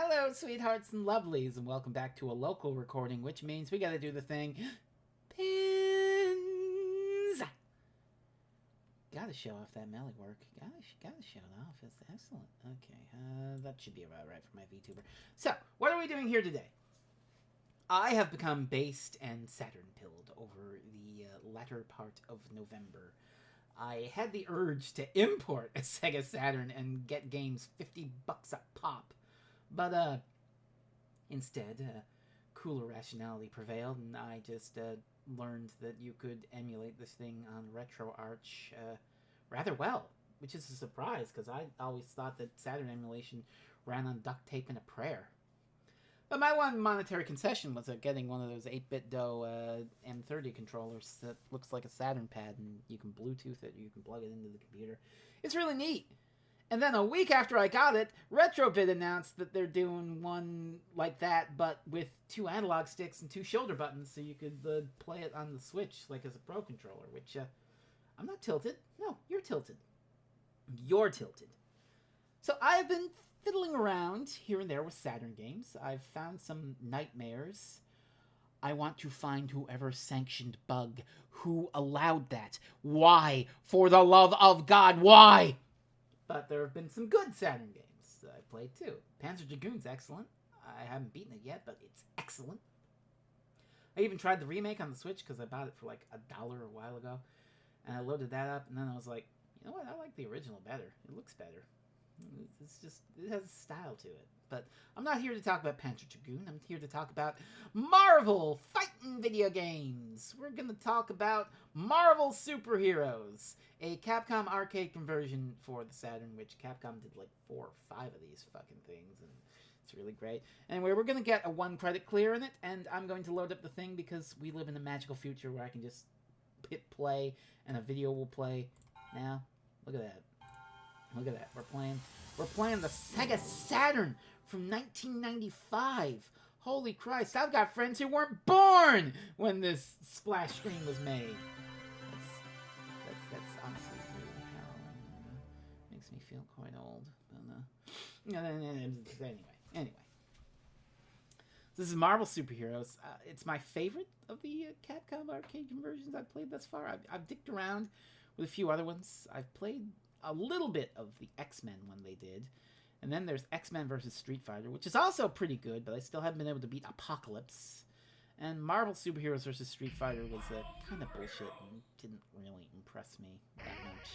Hello, sweethearts and lovelies, and welcome back to a local recording, which means we gotta do the thing. Pins! Gotta show off that melee work. Gotta show it off. It's excellent. Okay, that should be about right for my VTuber. So, what are we doing here today? I have become based and Saturn-pilled over the latter part of November. I had the urge to import a Sega Saturn and get games $50 a pop. But, instead, cooler rationality prevailed, and I just, learned that you could emulate this thing on RetroArch, rather well. Which is a surprise, because I always thought that Saturn emulation ran on duct tape and a prayer. But my one monetary concession was getting one of those 8-bit DOE M30 controllers that looks like a Saturn pad, and you can Bluetooth it, or you can plug it into the computer. It's really neat. And then a week after I got it, Retrobit announced that they're doing one like that, but with 2 analog sticks and 2 shoulder buttons, so you could play it on the Switch, like as a Pro controller, which, I'm not tilted. No, you're tilted. You're tilted. So I've been fiddling around here and there with Saturn games. I've found some nightmares. I want to find whoever sanctioned Bug. Who allowed that? Why? For the love of God, why? But there have been some good Saturn games that I played too. Panzer Dragoon's excellent. I haven't beaten it yet, but it's excellent. I even tried the remake on the Switch because I bought it for like $1 a while ago. And I loaded that up, and then I was like, you know what? I like the original better. It looks better. It's just, it has a style to it. But I'm not here to talk about Panzer Dragoon. I'm here to talk about Marvel fighting video games. We're going to talk about Marvel Superheroes, a Capcom arcade conversion for the Saturn, which Capcom did like 4 or 5 of these fucking things, and it's really great. Anyway, we're going to get a 1 credit clear in it, and I'm going to load up the thing because we live in a magical future where I can just hit play, and a video will play. Now, look at that. Look at that. We're playing the Sega Saturn from 1995. Holy Christ, I've got friends who weren't born when this splash screen was made. That's honestly really harrowing. Makes me feel quite old. Anyway. This is Marvel Superheroes. It's my favorite of the Capcom arcade conversions I've played thus far. I've dicked around with a few other ones. I've played a little bit of the X-Men when they did. And then there's X-Men vs. Street Fighter, which is also pretty good, but I still haven't been able to beat Apocalypse. And Marvel Superheroes vs. Street Fighter was kind of bullshit and didn't really impress me that much.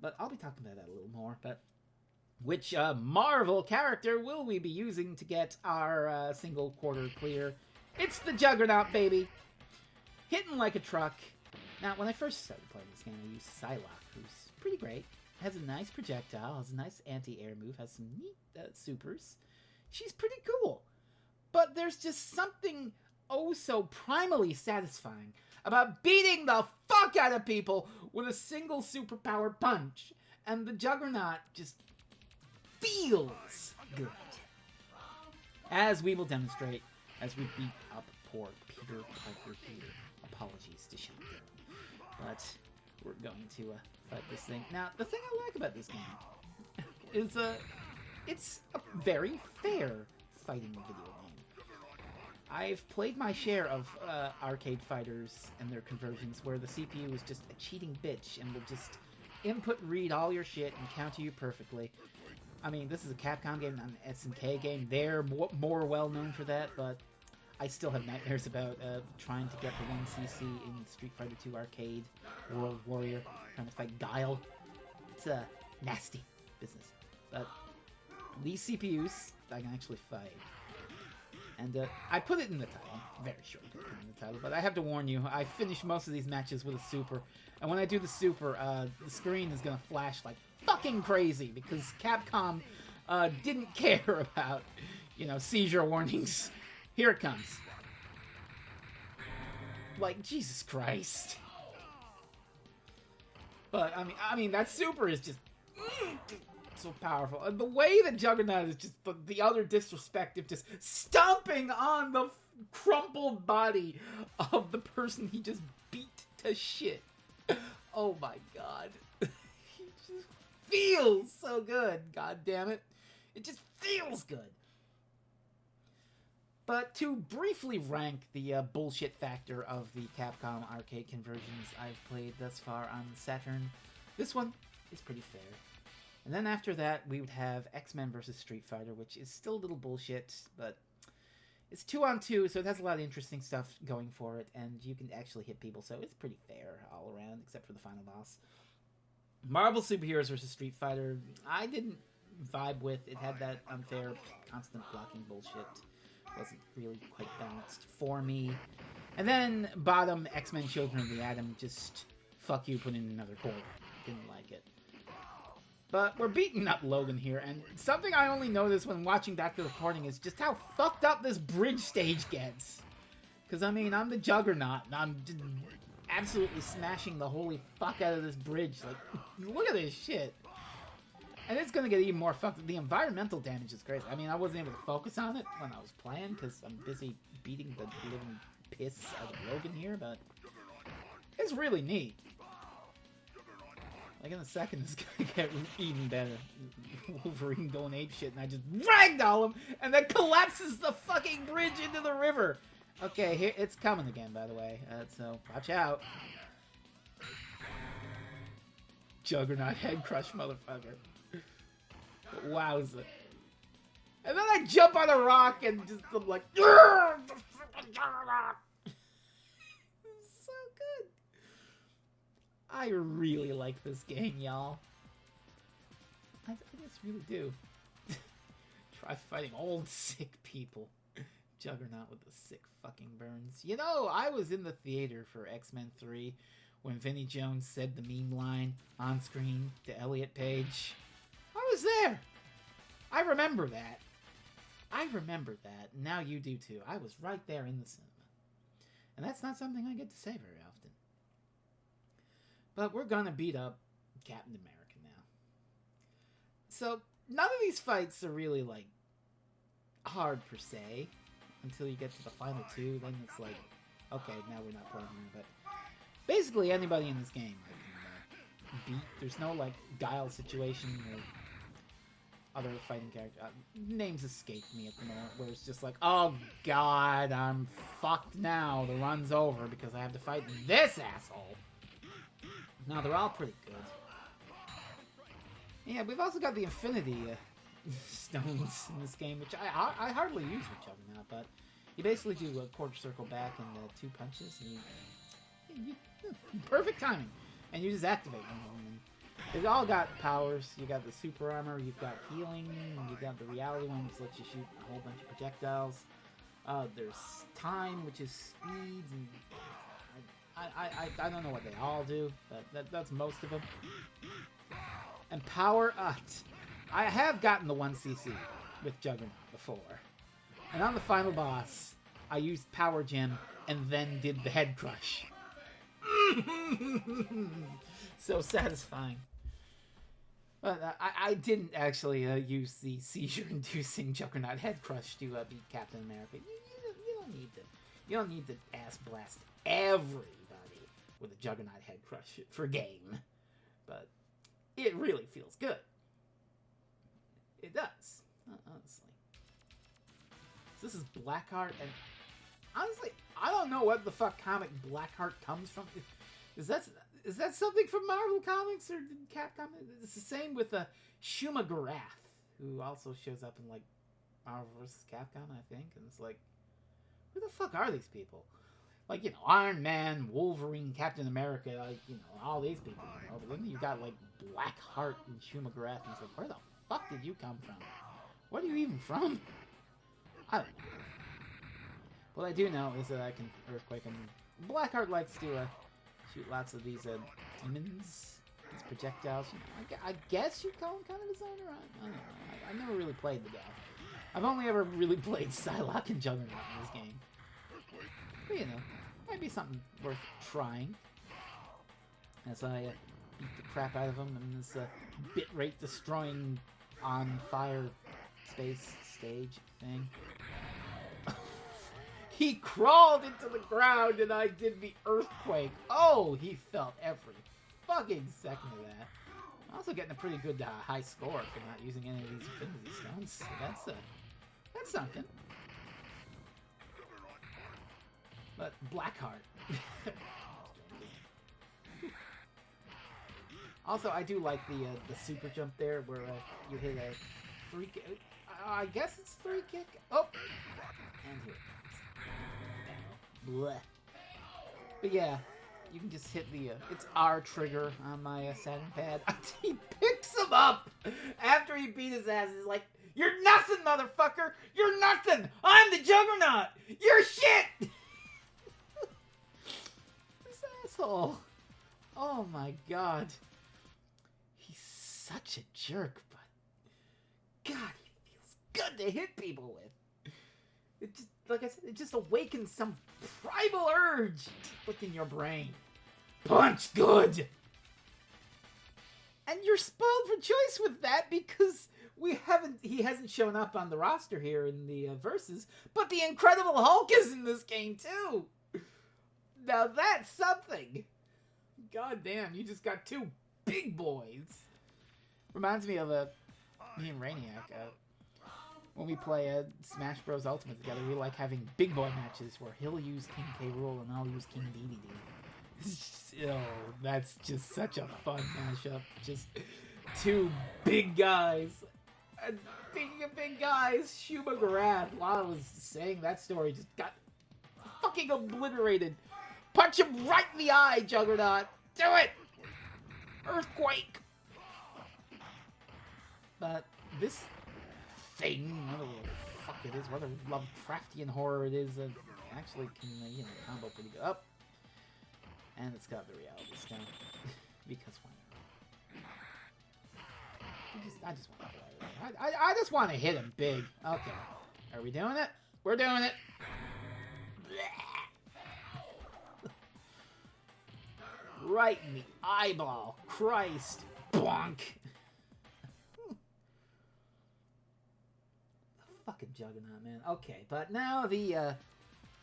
But I'll be talking about that a little more. But which Marvel character will we be using to get our single quarter clear? It's the Juggernaut, baby! Hitting like a truck. Now, when I first started playing this game, I used Psylocke, who's pretty great. Has a nice projectile, has a nice anti-air move, has some neat supers. She's pretty cool. But there's just something oh so primally satisfying about beating the fuck out of people with a single superpower punch. And the Juggernaut just feels good. As we will demonstrate as we beat up poor Peter Parker here. Apologies to Shotgun. But we're going to fight this thing. Now, the thing I like about this game is it's a very fair fighting video game. I've played my share of arcade fighters and their conversions where the CPU is just a cheating bitch and will just input read all your shit and counter you perfectly. I mean, this is a Capcom game, not an SNK game. They're more well known for that, but I still have nightmares about trying to get the 1cc in Street Fighter 2 Arcade, World Warrior, trying to fight Guile. It's a nasty business. But these CPUs, I can actually fight. And I put it in the title. Very short to put in the title, but I have to warn you, I finish most of these matches with a super. And when I do the super, the screen is going to flash like fucking crazy because Capcom didn't care about, seizure warnings. Here it comes. Like, Jesus Christ. But, I mean, that super is just so powerful. And the way that Juggernaut is just the utter disrespect of just stomping on the crumpled body of the person he just beat to shit. Oh my god. He just feels so good. God damn it. It just feels good. But to briefly rank the bullshit factor of the Capcom arcade conversions I've played thus far on Saturn, this one is pretty fair. And then after that, we would have X-Men vs. Street Fighter, which is still a little bullshit, but it's 2-on-2, so it has a lot of interesting stuff going for it, and you can actually hit people, so it's pretty fair all around, except for the final boss. Marvel Superheroes vs. Street Fighter, I didn't vibe with. It had that unfair, constant blocking bullshit. Wasn't really quite balanced for me. And then bottom, X-Men Children of the Atom, just fuck you, put in another core. Didn't like it. But we're beating up Logan here, and something I only noticed when watching back the recording is just how fucked up this bridge stage gets. Because, I mean, I'm the Juggernaut, and I'm just absolutely smashing the holy fuck out of this bridge. Like, look at this shit. And it's gonna get even more fucked up. The environmental damage is crazy. I mean, I wasn't able to focus on it when I was playing, because I'm busy beating the living piss out of Logan here, but it's really neat. Like, in a second, it's gonna get even better. Wolverine going apeshit, and I just ragdoll him, and then collapses the fucking bridge into the river. Okay, here it's coming again, by the way. So watch out. Juggernaut head crush, motherfucker. Wowza. And then I jump on a rock and just I'm like, so good. I really like this game, y'all. I just really do. Try fighting old sick people. Juggernaut with the sick fucking burns. You know, I was in the theater for X-Men 3 when Vinnie Jones said the meme line on screen to Elliot Page. I was there. I remember that. I remember that. Now you do too. I was right there in the cinema. And that's not something I get to say very often. But we're gonna beat up Captain America now. So, none of these fights are really, like, hard per se. Until you get to the final two, then it's like, okay, now we're not playing here. But basically anybody in this game I can beat. There's no, like, Guile situation or other fighting character. Names escape me at the moment, where it's just like, oh god, I'm fucked now. The run's over because I have to fight this asshole. No, they're all pretty good. Yeah, we've also got the Infinity Stones in this game, which I hardly use with Juggernaut, but you basically do a quarter circle back and 2 punches, and you perfect timing, and you just activate one of them. They've all got powers. You got the super armor, you've got healing, and you got the reality one, which lets you shoot a whole bunch of projectiles. There's time, which is speeds, and I don't know what they all do, but that's most of them. And power, I have gotten the 1cc with Juggernaut before. And on the final boss, I used Power Gem and then did the head crush. So satisfying. But I didn't actually use the seizure-inducing Juggernaut head crush to beat Captain America. You don't need to ass blast everybody with a Juggernaut head crush for game. But it really feels good. It does, honestly. So this is Blackheart, and honestly, I don't know what the fuck comic Blackheart comes from. Is that something from Marvel Comics or Capcom? It's the same with Shuma Gorath, who also shows up in like Marvel vs. Capcom, I think. And it's like, who the fuck are these people? Like, you know, Iron Man, Wolverine, Captain America, like, you know, all these people. You know? But then you got like Blackheart and Shuma Gorath, and it's like, where the fuck did you come from? Where are you even from? I don't know. What I do know is that I can Earthquake, and Blackheart likes to shoot lots of these demons, these projectiles. You know, I guess you'd call him kind of his owner. I don't know. I've never really played the guy. I've only ever really played Psylocke and Juggernaut in this game. But, you know, might be something worth trying. As I beat the crap out of him in this bitrate destroying on fire space stage thing. He crawled into the ground and I did the earthquake. Oh, he felt every fucking second of that. I'm also getting a pretty good high score for not using any of these Infinity Stones. So that's something. But Blackheart. Also, I do like the super jump there, where you hit a 3 kick. I guess it's 3 kick. Oh, and here it comes. Blech. But yeah, you can just hit the it's R trigger on my Saturn pad. He picks him up after he beat his ass. He's like, "You're nothing, motherfucker. You're nothing. I'm the Juggernaut. You're shit." This asshole. Oh my god. He's such a jerk, but God, he feels good to hit people with. It just, like I said, it just awakens some primal urge within your brain. Punch good! And you're spoiled for choice with that because he hasn't shown up on the roster here in the Versus, but the Incredible Hulk is in this game too! Now that's something! God damn, you just got 2 big boys! Reminds me of me and Rainiac. When we play Smash Bros. Ultimate together, we like having big boy matches where he'll use King K. Rool and I'll use King DDD. Oh, that's just such a fun mashup. Just 2 big guys. And speaking of big guys, Shuma Gorath, while I was saying that story, just got fucking obliterated. Punch him right in the eye, Juggernaut. Do it! Earthquake! But this thing, whatever the fuck it is, whether Lovecraftian horror it is, actually can, combo pretty good. Up. And it's got the reality stone. Because why not? I just want to play it. I just want to hit him big. Okay. Are we doing it? We're doing it. Right in the eyeball. Christ. Bonk. Fucking Juggernaut, man. Okay, but now the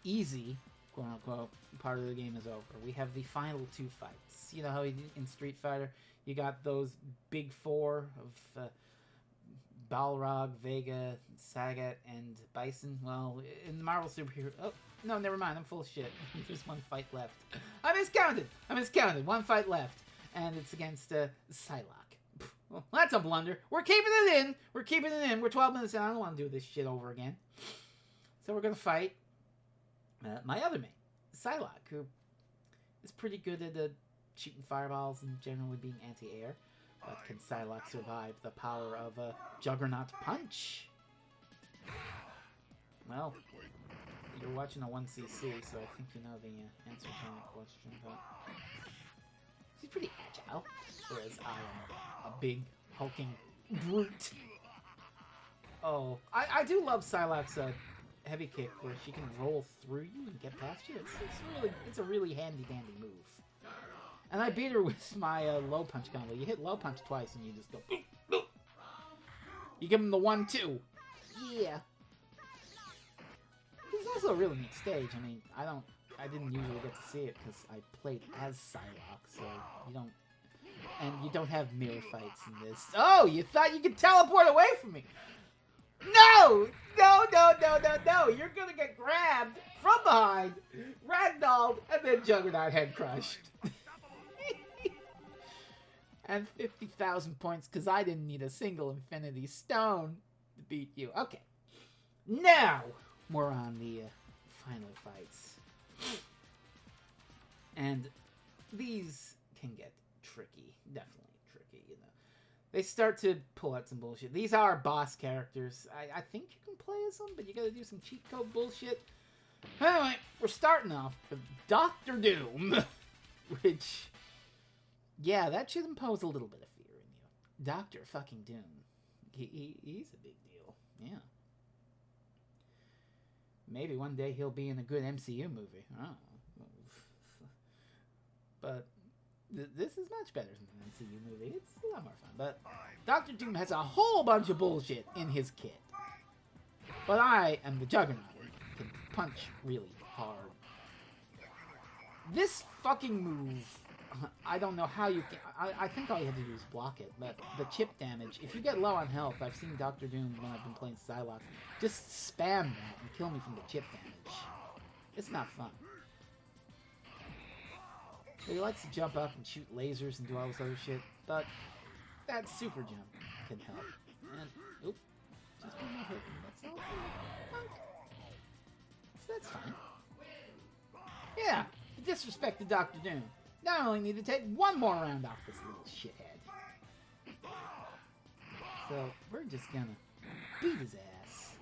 easy, quote-unquote, part of the game is over. We have the final 2 fights. You know how in Street Fighter, you got those big 4 of Balrog, Vega, Sagat, and Bison? Well, in the Marvel Superhero... Oh, no, never mind. I'm full of shit. There's 1 fight left. I miscounted. 1 fight left. And it's against Psylocke. Well, that's a blunder. We're keeping it in. We're 12 minutes in. I don't want to do this shit over again. So we're going to fight my other main, Psylocke, who is pretty good at shooting fireballs and generally being anti-air. But can Psylocke survive the power of a Juggernaut punch? Well, you're watching a 1cc, so I think you know the answer to that question. But she's pretty agile, whereas I am a big, hulking brute. Oh, I do love Psylocke's heavy kick, where she can roll through you and get past you. It's a really handy-dandy move. And I beat her with my low punch combo. You hit low punch twice and you just go boop, boop. You give him the 1-2. Yeah. It's also a really neat stage. I mean, I didn't usually get to see it because I played as Psylocke, so you don't have mirror fights in this. Oh, you thought you could teleport away from me? No! No! You're gonna get grabbed from behind, ragdolled, and then Juggernaut head crushed. And 50,000 points because I didn't need a single Infinity Stone to beat you. Okay. Now, we're on the final fights. And these can get tricky. Definitely tricky, you know. They start to pull out some bullshit. These are boss characters. I think you can play as them, but you gotta do some cheat code bullshit. Anyway, we're starting off with Dr. Doom. Which... yeah, that should impose a little bit of fear in you. Dr. fucking Doom. He's a big deal. Yeah. Maybe one day he'll be in a good MCU movie. I don't know. But this is much better than an MCU movie. It's a lot more fun. But Dr. Doom has a whole bunch of bullshit in his kit. But I am the Juggernaut and can punch really hard. This fucking move... I don't know how you can... I think all you have to do is block it, but the chip damage, if you get low on health, I've seen Dr. Doom when I've been playing Psylocke, just spam that and kill me from the chip damage. It's not fun. He likes to jump up and shoot lasers and do all this other shit, but that super jump can help. And, oop, just one more hit, and that's all. So that's fine. Yeah, to disrespect to Dr. Doom. Now I only need to take one more round off this little shithead. So, we're just gonna beat his ass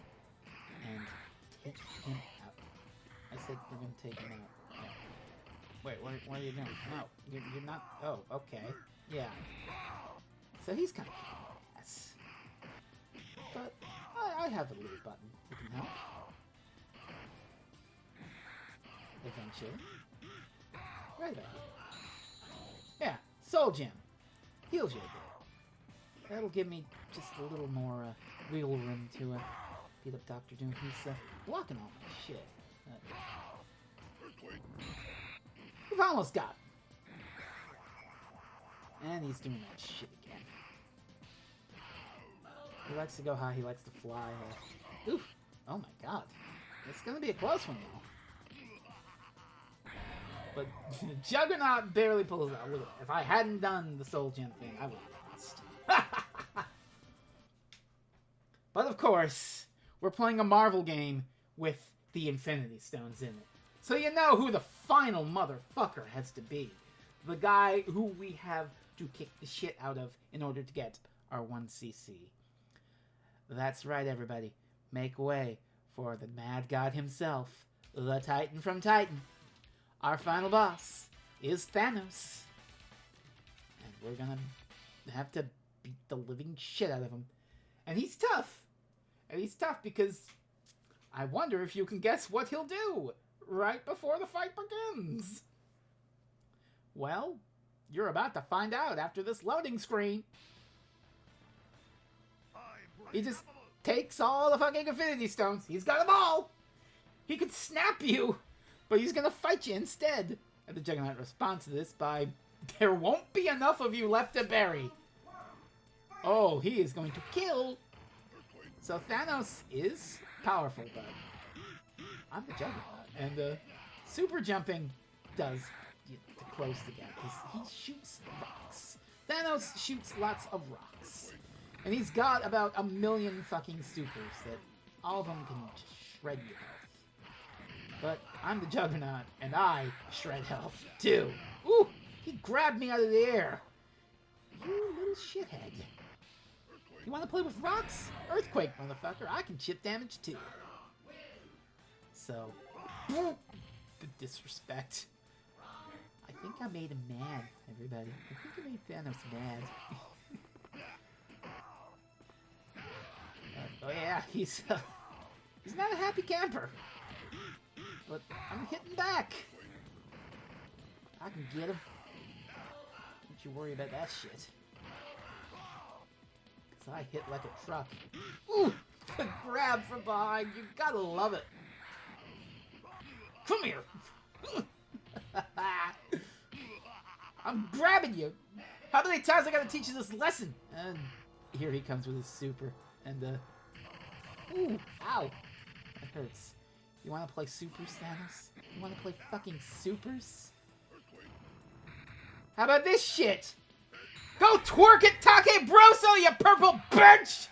and take him out. I said we're gonna take him out. Yeah. Wait, what are you doing? No, you're not. Oh, okay. Yeah. So he's kind of kicking ass. But I have a little button that can help. Eventually. Right about here. Yeah, Soul Gem. Heals you a bit. That'll give me just a little more wiggle room to beat up Dr. Doom. He's blocking all my shit. We've almost got him. And he's doing that shit again. He likes to go high, he likes to fly. Oof. Oh my god. It's gonna be a close one now. But Juggernaut barely pulls out. Look at that. If I hadn't done the Soul Gem thing, I would have lost. But of course, we're playing a Marvel game with the Infinity Stones in it. So you know who the final motherfucker has to be. The guy who we have to kick the shit out of in order to get our 1cc. That's right, everybody. Make way for the Mad God himself, the Titan from Titan. Our final boss is Thanos. And we're gonna have to beat the living shit out of him. And he's tough. And he's tough because I wonder if you can guess what he'll do right before the fight begins. Well, you're about to find out after this loading screen. He just takes all the fucking Infinity Stones. He's got them all. He could snap you, but he's gonna fight you instead. And the Juggernaut responds to this by, there won't be enough of you left to bury. Oh, he is going to kill. So Thanos is powerful, but I'm the Juggernaut. And super jumping does to close the gap, because he shoots rocks. Thanos shoots lots of rocks. And he's got about 1 million fucking supers that all of them can just shred your health. But I'm the Juggernaut, and I shred health, too. Ooh! He grabbed me out of the air. You little shithead. You want to play with rocks? Earthquake, motherfucker. I can chip damage, too. So, the disrespect. I think I made him mad, everybody. I think I made Thanos mad. Oh yeah, he's not a happy camper. But I'm hitting back. I can get him. Don't you worry about that shit. Cause I hit like a truck. Ooh! The grab from behind. You gotta love it. Come here. I'm grabbing you. How many times I gotta teach you this lesson? And here he comes with his super. And ooh, ow. That hurts. You wanna play supers, Thanos? You wanna play fucking supers? How about this shit? Go twerk it, Take Broso, you purple bitch!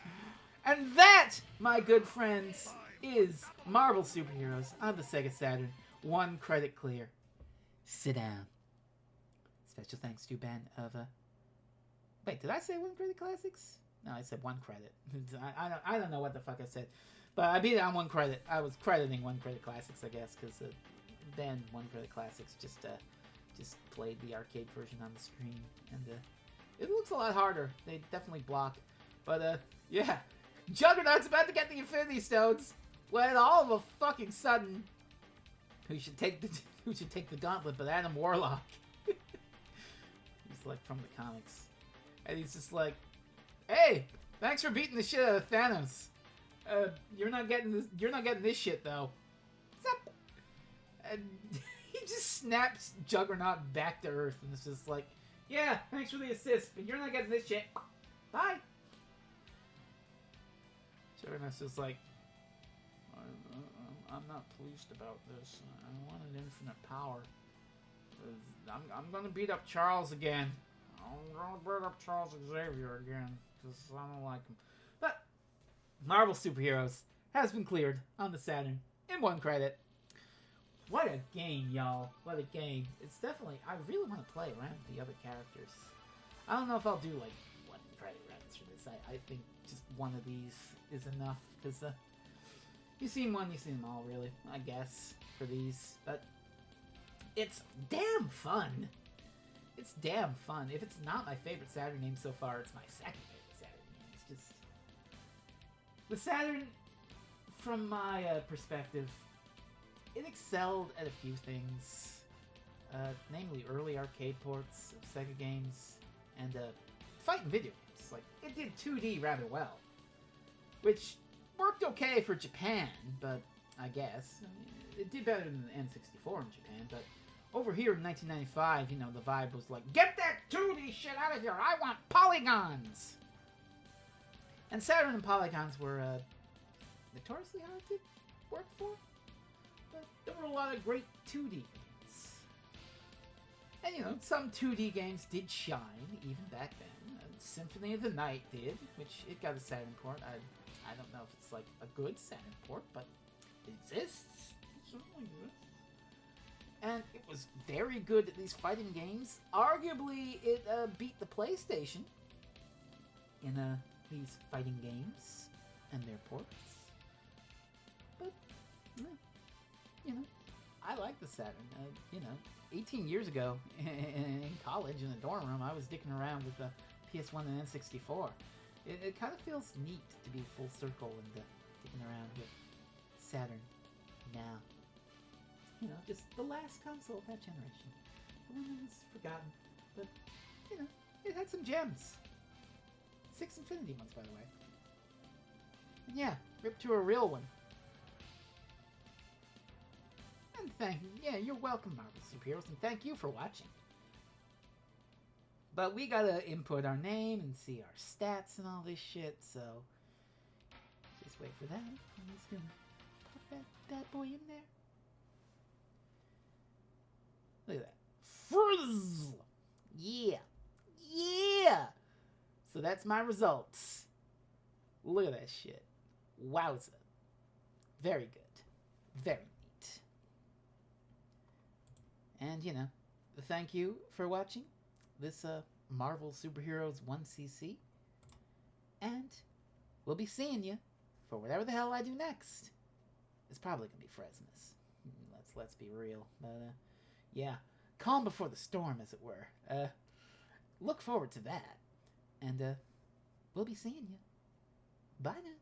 And that, my good friends, is Marvel Superheroes on the Sega Saturn. 1 credit clear. Sit down. Special thanks to Ben of wait, did I say 1 credit classics? No, I said 1 credit. I don't know what the fuck I said. But I beat it on 1 credit. I was crediting 1 credit classics, I guess, because Ben 1 credit classics just played the arcade version on the screen. And it looks a lot harder. They definitely block. But yeah. Juggernaut's about to get the Infinity Stones. When all of a fucking sudden, who should take the gauntlet but Adam Warlock. He's like from the comics. And he's just like, hey, thanks for beating the shit out of Thanos. You're not getting this shit though. What's up? And he just snaps Juggernaut back to Earth, and it's just like, yeah, thanks for the assist, but you're not getting this shit. Bye. Juggernaut's just like, I'm not pleased about this. I wanted infinite power. I'm gonna beat up Charles again. I'm gonna beat up Charles Xavier again because I don't like him. But Marvel Superheroes has been cleared on the Saturn in one credit. What a game, y'all. What a game. It's definitely... I really want to play around with the other characters. I don't know if I'll do, like, one credit runs for this. I think just one of these is enough. Because, you've seen one, you've seen them all, really. I guess, for these. But it's damn fun. It's damn fun. If it's not my favorite Saturn game so far, it's my second favorite Saturn game. It's just... The Saturn, from my perspective... It excelled at a few things, namely early arcade ports of Sega games and fighting video games. Like, it did 2D rather well, which worked okay for Japan, but I guess. I mean, it did better than the N64 in Japan, but over here in 1995, you know, the vibe was like, get that 2D shit out of here, I want polygons! And Saturn and polygons were notoriously hard to work for. There were a lot of great 2D games. And, you know, some 2D games did shine, even back then. Symphony of the Night did, which it got a Saturn port. I don't know if it's, like, a good Saturn port, but it exists. It certainly exists. And it was very good at these fighting games. Arguably, it beat the PlayStation in these fighting games and their ports. But, yeah. You know, I like the Saturn. You know, 18 years ago in college in the dorm room, I was dicking around with the PS1 and N64. It kind of feels neat to be full circle and dicking around with Saturn now. You know, just the last console of that generation. The one that was forgotten. But, you know, it had some gems. 6 Infinity ones, by the way. And yeah, ripped to a real one. And you're welcome, Marvel Superheroes, and thank you for watching. But we gotta input our name and see our stats and all this shit, so just wait for that. I'm just gonna pop that bad boy in there. Look at that. Frizz! Yeah! Yeah! So that's my results. Look at that shit. Wowza. Very good. Very neat. And, you know, thank you for watching this Marvel Superheroes 1cc. And we'll be seeing you for whatever the hell I do next. It's probably going to be Fresnus. Let's be real. But, yeah. Calm before the storm, as it were. Look forward to that. And we'll be seeing you. Bye now.